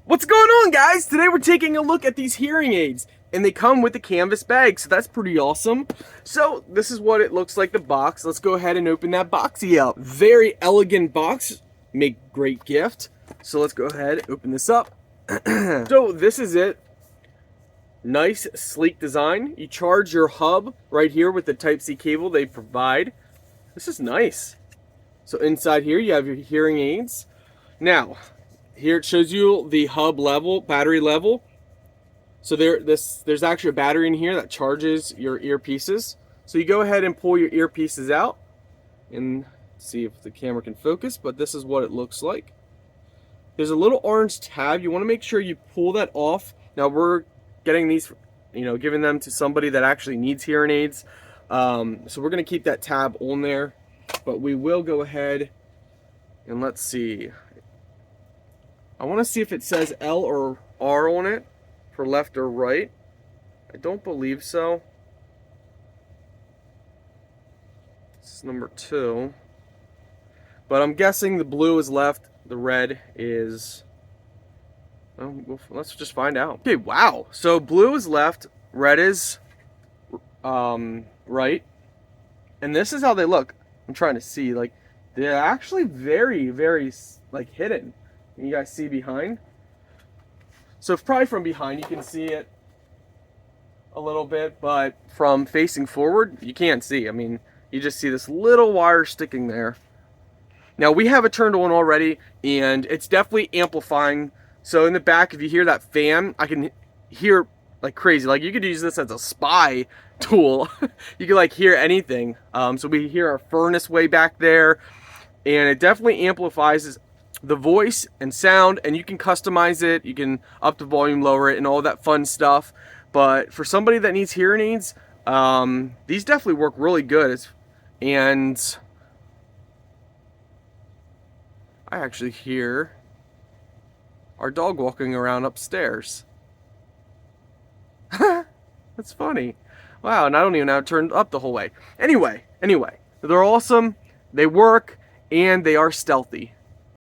What's going on, guys? Today we're taking a look at these hearing aids, and they come with a canvas bag, so that's pretty awesome. So this is what it looks like, the box. Let's go ahead and open that boxy up. Very elegant box, make great gift. So let's go ahead, open this up. So this is it. Nice, sleek design. You charge your hub right here with the Type-C cable they provide. This is nice. So inside here you have your hearing aids. Now, here it shows you the hub level, battery level. So there's actually a battery in here that charges your earpieces. So you go ahead and pull your earpieces out and see if the camera can focus, but this is what it looks like. There's a little orange tab. You want to make sure you pull that off. Now we're getting these, giving them to somebody that actually needs hearing aids. So we're going to keep that tab on there, but we will go ahead and let's see. I want to see if it says L or R on it for left or right. I don't believe so. This is number 2. But I'm guessing the blue is left, the red is... well, let's just find out. Okay, wow. So blue is left, red is right. And this is how they look. I'm trying to see. Like, they're actually very, very, hidden. You guys see behind? So probably from behind you can see it a little bit, but from facing forward you can't see. I mean, you just see this little wire sticking there. Now we have it turned on already, and it's definitely amplifying. So in the back, if you hear that fan, I can hear like crazy. Like, you could use this as a spy tool. You can like hear anything. So we hear our furnace way back there, and it definitely amplifies the voice and sound, and you can customize it. You can up the volume, lower it, and all that fun stuff. But for somebody that needs hearing aids, these definitely work really good. And I actually hear our dog walking around upstairs. That's funny. Wow, and I don't even know how it turned up the whole way. Anyway, they're awesome, they work, and they are stealthy.